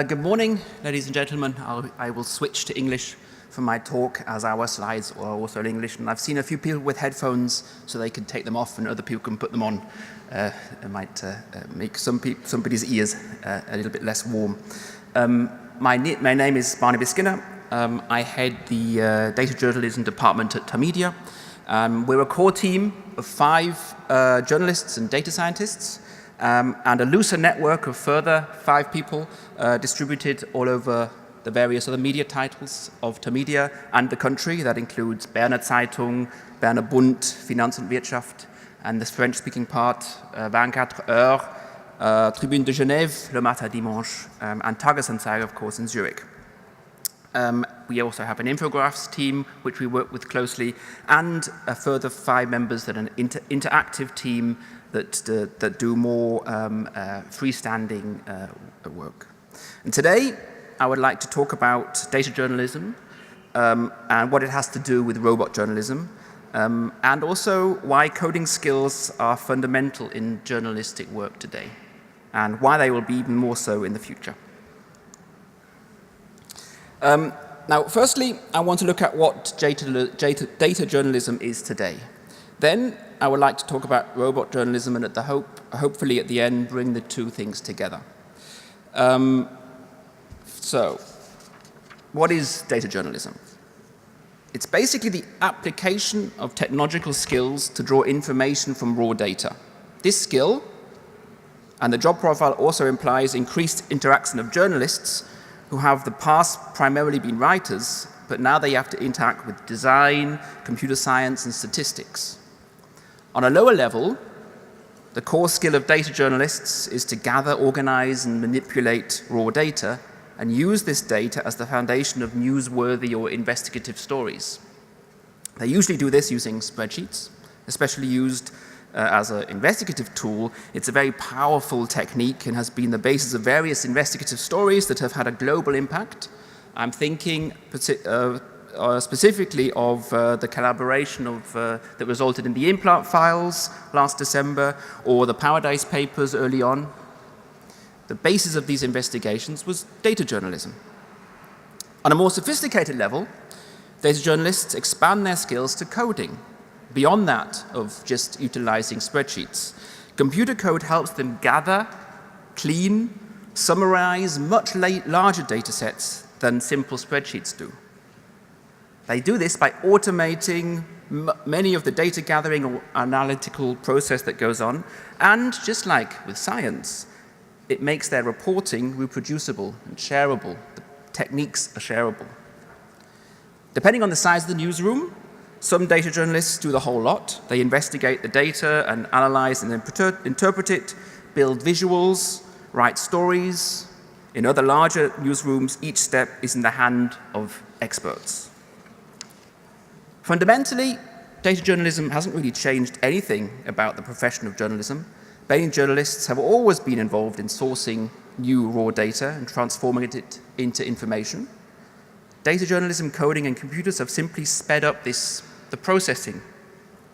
Good morning, ladies and gentlemen. I will switch to English for my talk, as our slides are also in English. And I've seen a few people with headphones, so they can take them off and other people can put them on. It might make somebody's ears a little bit less warm. My name is Barnaby Skinner. I head the data journalism department at Tamedia. We're a core team of 5 journalists and data scientists. And a looser network of further 5 people distributed all over the various other media titles of Tamedia and the country. That includes Berner Zeitung, Berner Bund, Finanz und Wirtschaft, and the French-speaking part, 24 Heures, Tribune de Genève, Le Matin Dimanche, and Tagesanzeiger, of course, in Zurich. We also have an infographics team, which we work with closely, and a further 5 members that are an interactive team that do more freestanding work. And today, I would like to talk about data journalism and what it has to do with robot journalism, and also why coding skills are fundamental in journalistic work today, and why they will be even more so in the future. Now, firstly, I want to look at what data journalism is today. Then, I would like to talk about robot journalism and hopefully at the end bring the two things together. So, what is data journalism? It's basically the application of technological skills to draw information from raw data. This skill and the job profile also implies increased interaction of journalists who have in the past primarily been writers, but now they have to interact with design, computer science, and statistics. On a lower level, the core skill of data journalists is to gather, organize, and manipulate raw data and use this data as the foundation of newsworthy or investigative stories. They usually do this using spreadsheets, especially used as an investigative tool. It's a very powerful technique and has been the basis of various investigative stories that have had a global impact. I'm thinking specifically of the collaboration that resulted in the implant files last December, or the Paradise Papers early on. The basis of these investigations was data journalism. On a more sophisticated level, data journalists expand their skills to coding, beyond that of just utilizing spreadsheets. Computer code helps them gather, clean, summarize much larger data sets than simple spreadsheets do. They do this by automating many of the data gathering or analytical process that goes on, and just like with science, it makes their reporting reproducible and shareable. The techniques are shareable. Depending on the size of the newsroom, some data journalists do the whole lot. They investigate the data and analyze and interpret it, build visuals, write stories. In other larger newsrooms, each step is in the hand of experts. Fundamentally, data journalism hasn't really changed anything about the profession of journalism. Many journalists have always been involved in sourcing new raw data and transforming it into information. Data journalism, coding, and computers have simply sped up the processing.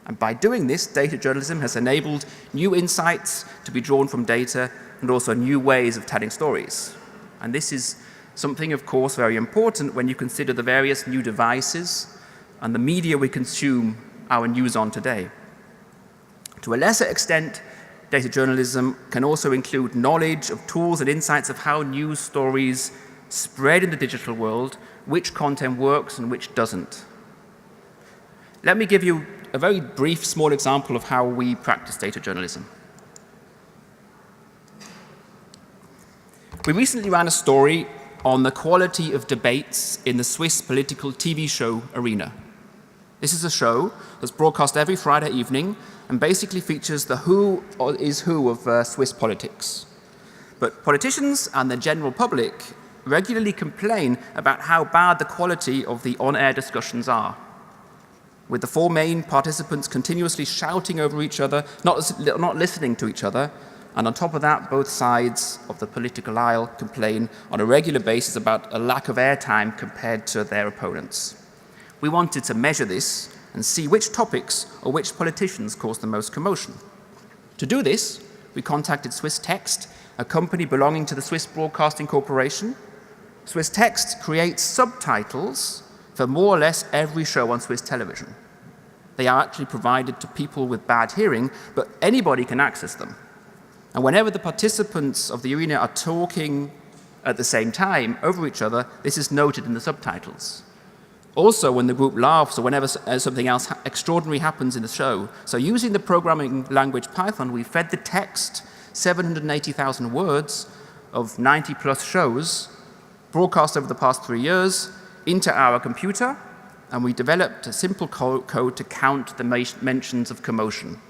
And by doing this, data journalism has enabled new insights to be drawn from data and also new ways of telling stories. And this is something, of course, very important when you consider the various new devices and the media we consume our news on today. To a lesser extent, data journalism can also include knowledge of tools and insights of how news stories spread in the digital world, which content works and which doesn't. Let me give you a very brief, small example of how we practice data journalism. We recently ran a story on the quality of debates in the Swiss political TV show Arena. This is a show that's broadcast every Friday evening and basically features the who is who of Swiss politics. But politicians and the general public regularly complain about how bad the quality of the on-air discussions are, with the 4 main participants continuously shouting over each other, not listening to each other, and on top of that, both sides of the political aisle complain on a regular basis about a lack of airtime compared to their opponents. We wanted to measure this and see which topics or which politicians caused the most commotion. To do this, we contacted Swiss Text a company belonging to the Swiss Broadcasting Corporation, Swiss Text creates subtitles for more or less every show on Swiss television. They are actually provided to people with bad hearing, but anybody can access them. And whenever the participants of the arena are talking at the same time over each other, this is noted in the subtitles. Also, when the group laughs or whenever something else extraordinary happens in the show. So using the programming language Python, we fed the text 780,000 words of 90+ shows broadcast over the past 3 years into our computer, and we developed a simple code to count the mentions of commotion.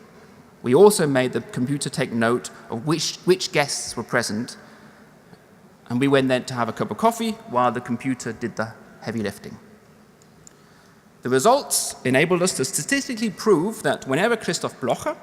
We also made the computer take note of which guests were present, and we went then to have a cup of coffee while the computer did the heavy lifting. The results enabled us to statistically prove that whenever Christoph Blocher,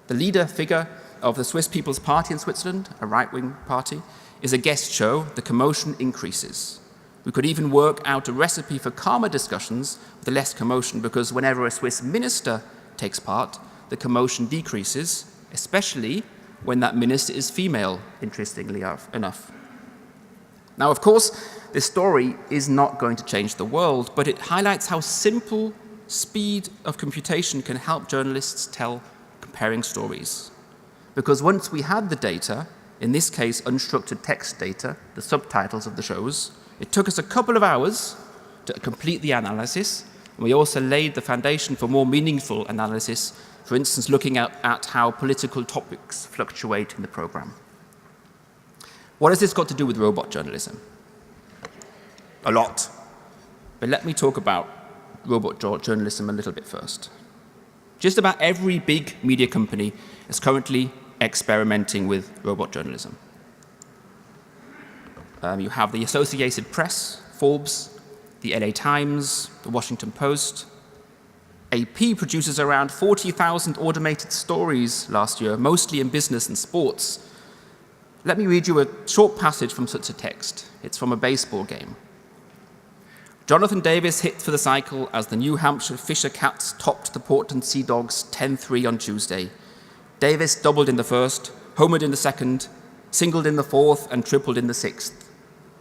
the leader figure of the Swiss People's Party in Switzerland, a right-wing party, is a guest show, the commotion increases. We could even work out a recipe for calmer discussions with less commotion, because whenever a Swiss minister takes part, the commotion decreases, especially when that minister is female, interestingly enough. Now, of course, this story is not going to change the world, but it highlights how simple speed of computation can help journalists tell comparing stories. Because once we had the data, in this case unstructured text data, the subtitles of the shows, it took us a couple of hours to complete the analysis, and we also laid the foundation for more meaningful analysis, for instance looking at how political topics fluctuate in the program. What has this got to do with robot journalism? A lot. But let me talk about robot journalism a little bit first. Just about every big media company is currently experimenting with robot journalism. You have the Associated Press, Forbes, the LA Times, the Washington Post. AP produces around 40,000 automated stories last year, mostly in business and sports. Let me read you a short passage from such a text. It's from a baseball game. Jonathan Davis hit for the cycle as the New Hampshire Fisher Cats topped the Portland Sea Dogs 10-3 on Tuesday. Davis doubled in the first, homered in the second, singled in the fourth, and tripled in the sixth.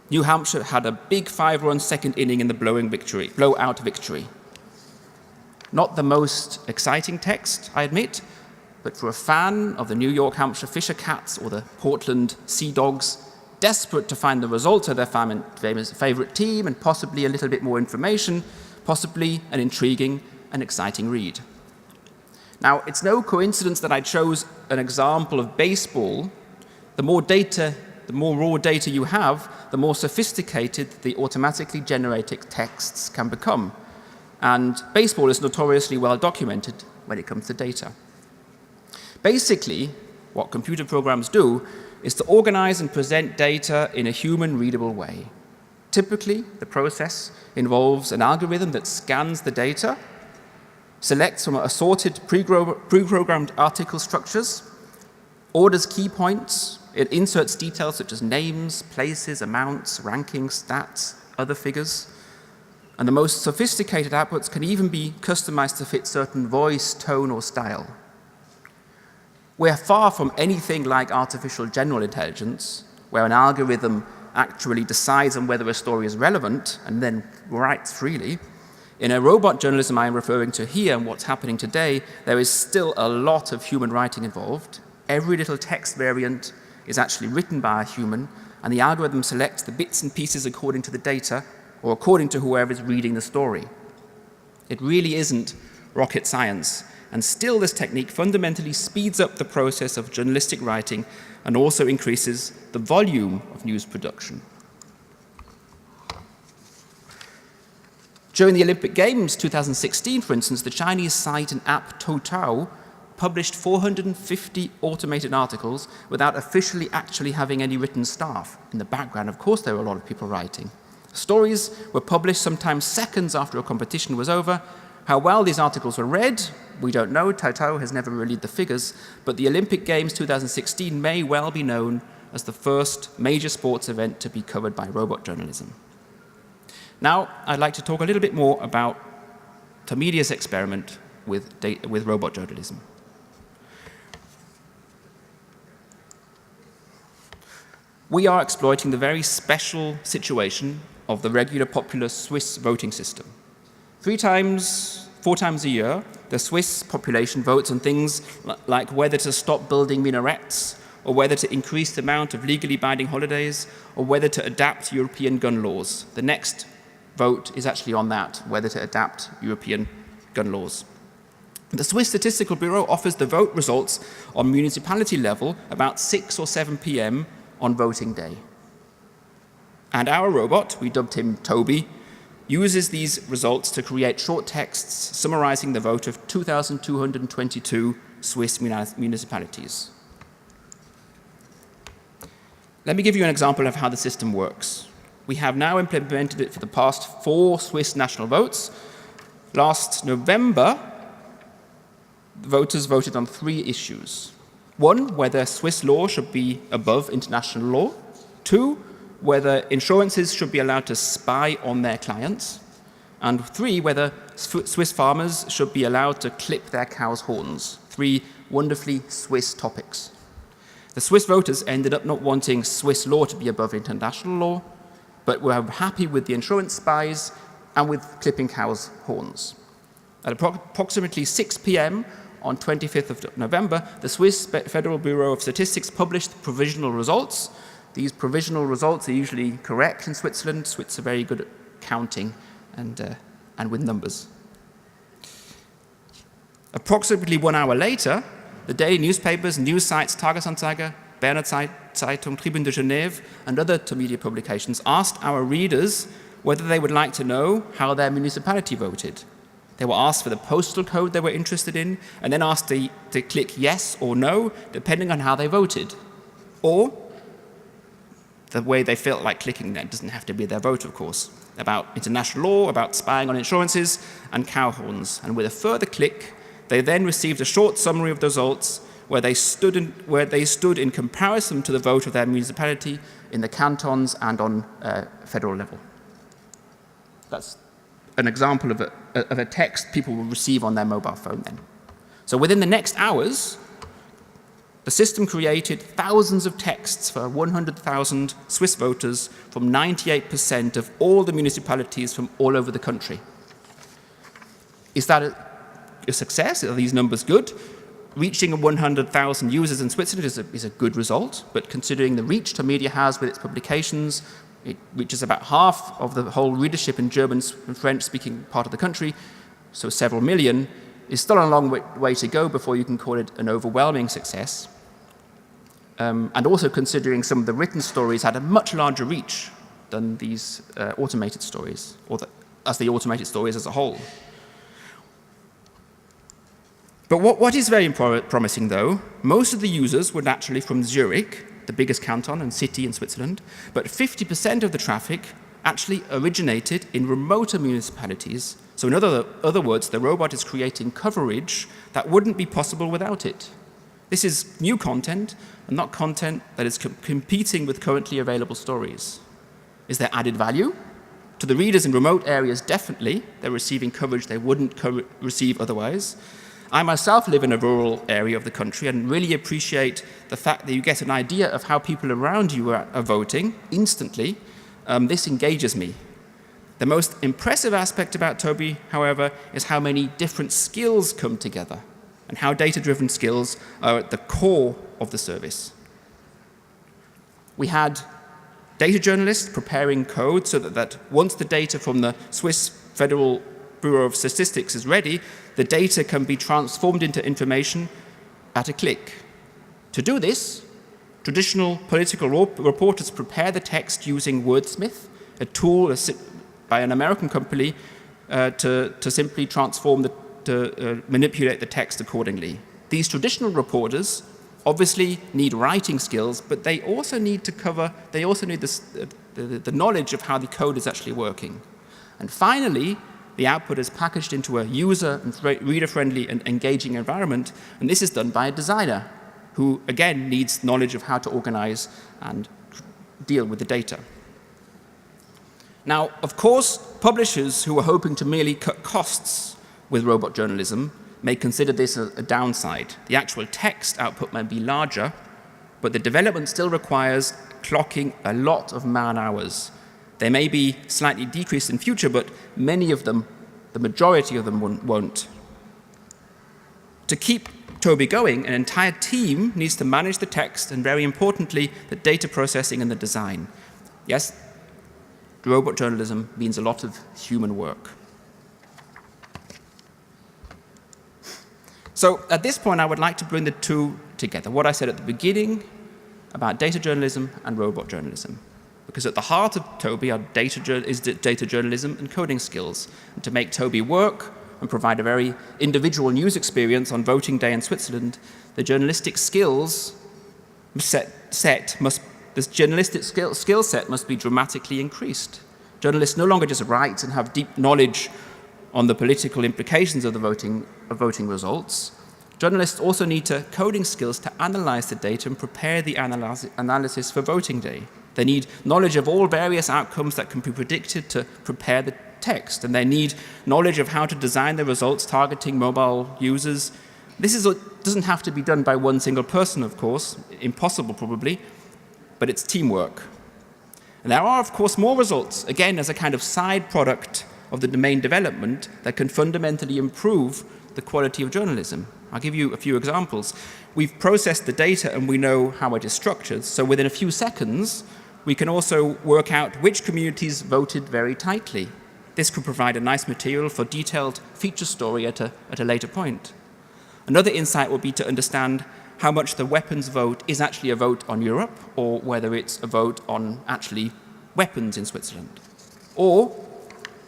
New Hampshire had a big 5-run second inning in the blowout victory. Not the most exciting text, I admit, but for a fan of the New York Hampshire Fisher Cats or the Portland Sea Dogs, desperate to find the result of their favorite team and possibly a little bit more information, possibly an intriguing and exciting read. Now, it's no coincidence that I chose an example of baseball. The more raw data you have, the more sophisticated the automatically generated texts can become. And baseball is notoriously well documented when it comes to data. Basically, what computer programs do is to organize and present data in a human-readable way. Typically, the process involves an algorithm that scans the data, selects from assorted pre-programmed article structures, orders key points, it inserts details such as names, places, amounts, rankings, stats, other figures, and the most sophisticated outputs can even be customized to fit certain voice, tone, or style. We're far from anything like artificial general intelligence, where an algorithm actually decides on whether a story is relevant and then writes freely. In a robot journalism I'm referring to here and what's happening today, there is still a lot of human writing involved. Every little text variant is actually written by a human, and the algorithm selects the bits and pieces according to the data or according to whoever is reading the story. It really isn't rocket science, and still this technique fundamentally speeds up the process of journalistic writing and also increases the volume of news production. During the Olympic Games 2016, for instance, the Chinese site and app Toutao published 450 automated articles without officially actually having any written staff. In the background, of course, there were a lot of people writing. Stories were published sometimes seconds after a competition was over. How well these articles were read, we don't know. Toutao has never released the figures, but the Olympic Games 2016 may well be known as the first major sports event to be covered by robot journalism. Now, I'd like to talk a little bit more about Tamedia's experiment with robot journalism. We are exploiting the very special situation of the regular popular Swiss voting system. 4 times a year, the Swiss population votes on things like whether to stop building minarets, or whether to increase the amount of legally binding holidays, or whether to adapt European gun laws. The next vote is actually on that, whether to adapt European gun laws. The Swiss Statistical Bureau offers the vote results on municipality level about 6 or 7 p.m. on voting day. And our robot, we dubbed him Tobi, uses these results to create short texts summarizing the vote of 2,222 Swiss municipalities. Let me give you an example of how the system works. We have now implemented it for the past 4 Swiss national votes. Last November, voters voted on 3 issues. 1, whether Swiss law should be above international law. 2, whether insurances should be allowed to spy on their clients. And 3, whether Swiss farmers should be allowed to clip their cows' horns. 3 wonderfully Swiss topics. The Swiss voters ended up not wanting Swiss law to be above international law, but were happy with the insurance spies and with clipping cows' horns. At approximately 6 p.m. on 25th of November, the Swiss Federal Bureau of Statistics published provisional results. These provisional results are usually correct in Switzerland. Swiss are very good at counting and with numbers. Approximately 1 hour later, the daily newspapers, news sites, Tagesanzeiger, Berner Zeitung, Tribune de Genève, and other Tamedia publications asked our readers whether they would like to know how their municipality voted. They were asked for the postal code they were interested in, and then asked to click yes or no, depending on how they voted. Or the way they felt like clicking. That doesn't have to be their vote, of course. About international law, about spying on insurances, and cow horns. And with a further click, they then received a short summary of the results where they stood in comparison to the vote of their municipality in the cantons and on federal level. That's an example of a text people will receive on their mobile phone then. So within the next hours, the system created thousands of texts for 100,000 Swiss voters from 98% of all the municipalities from all over the country. Is that a success? Are these numbers good? Reaching 100,000 users in Switzerland is a good result, but considering the reach Tamedia has with its publications, it reaches about half of the whole readership in German and French-speaking part of the country, so several million, is still a long way to go before you can call it an overwhelming success. And also considering some of the written stories had a much larger reach than these automated stories, or as the automated stories as a whole. But what is very promising, though, most of the users were naturally from Zurich, the biggest canton and city in Switzerland, but 50% of the traffic actually originated in remoter municipalities. So in other words, the robot is creating coverage that wouldn't be possible without it. This is new content, and not content that is competing with currently available stories. Is there added value? To the readers in remote areas, definitely. They're receiving coverage they wouldn't receive otherwise. I myself live in a rural area of the country and really appreciate the fact that you get an idea of how people around you are voting instantly. This engages me. The most impressive aspect about Tobi, however, is how many different skills come together and how data-driven skills are at the core of the service. We had data journalists preparing code so that once the data from the Swiss Federal Bureau of Statistics is ready, the data can be transformed into information at a click. To do this, traditional political reporters prepare the text using Wordsmith, a tool by an American company to simply manipulate the text accordingly. These traditional reporters obviously need writing skills, but they also need the knowledge of how the code is actually working. And finally, the output is packaged into a user and reader-friendly and engaging environment, and this is done by a designer who, again, needs knowledge of how to organize and deal with the data. Now, of course, publishers who are hoping to merely cut costs with robot journalism may consider this a downside. The actual text output may be larger, but the development still requires clocking a lot of man hours. They may be slightly decreased in future, but many of them, the majority of them won't. To keep Tobi going, an entire team needs to manage the text and, very importantly, the data processing and the design. Yes, robot journalism means a lot of human work. So at this point, I would like to bring the two together, what I said at the beginning about data journalism and robot journalism. Because at the heart of Tobi is data journalism and coding skills. And to make Tobi work and provide a very individual news experience on voting day in Switzerland, the journalistic skills set must be dramatically increased. Journalists no longer just write and have deep knowledge on the political implications of the voting results. Journalists also need coding skills to analyze the data and prepare the analysis for voting day. They need knowledge of all various outcomes that can be predicted to prepare the text, and they need knowledge of how to design the results targeting mobile users. This doesn't have to be done by one single person, of course, impossible probably, but it's teamwork. And there are, of course, more results, again, as a kind of side product of the domain development that can fundamentally improve the quality of journalism. I'll give you a few examples. We've processed the data and we know how it is structured, so within a few seconds, we can also work out which communities voted very tightly. This could provide a nice material for detailed feature story at a later point. Another insight would be to understand how much the weapons vote is actually a vote on Europe, or whether it's a vote on actually weapons in Switzerland. Or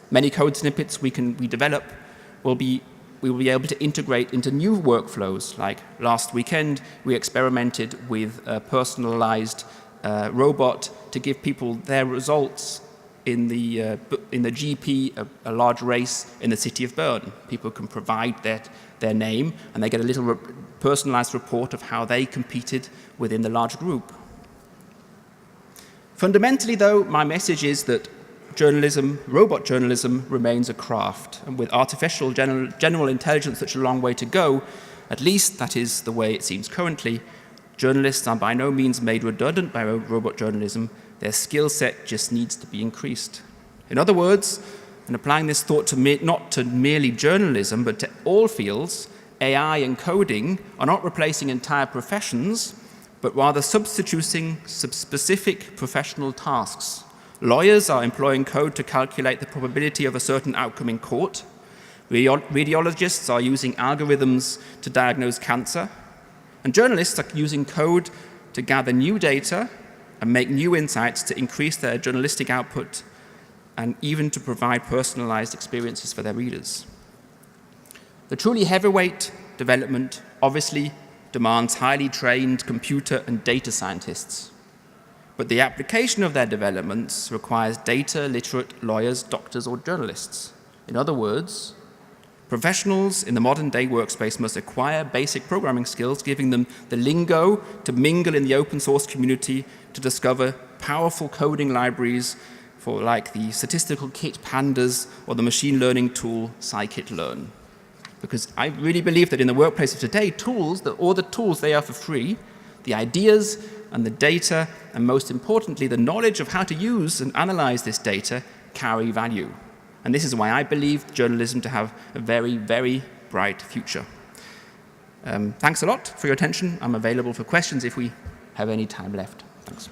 many code snippets we develop we will be able to integrate into new workflows. Like last weekend, we experimented with a personalized robot to give people their results in the GP, a large race in the city of Bern. People can provide their name, and they get a little personalized report of how they competed within the large group. Fundamentally, though, my message is that robot journalism remains a craft, and with artificial general intelligence such a long way to go, at least that is the way it seems currently, journalists are by no means made redundant by robot journalism. Their skill set just needs to be increased. In other words, and applying this thought not to merely journalism, but to all fields, AI and coding are not replacing entire professions, but rather substituting specific professional tasks. Lawyers are employing code to calculate the probability of a certain outcome in court. Radiologists are using algorithms to diagnose cancer. And journalists are using code to gather new data and make new insights to increase their journalistic output and even to provide personalized experiences for their readers. The truly heavyweight development obviously demands highly trained computer and data scientists. But the application of their developments requires data-literate lawyers, doctors, or journalists. In other words, professionals in the modern-day workspace must acquire basic programming skills, giving them the lingo to mingle in the open-source community to discover powerful coding libraries for like the statistical kit pandas or the machine learning tool scikit-learn. Because I really believe that in the workplace of today, all the tools they are for free, the ideas and the data, and most importantly, the knowledge of how to use and analyze this data carry value. And this is why I believe journalism to have a very, very bright future. Thanks a lot for your attention. I'm available for questions if we have any time left. Thanks.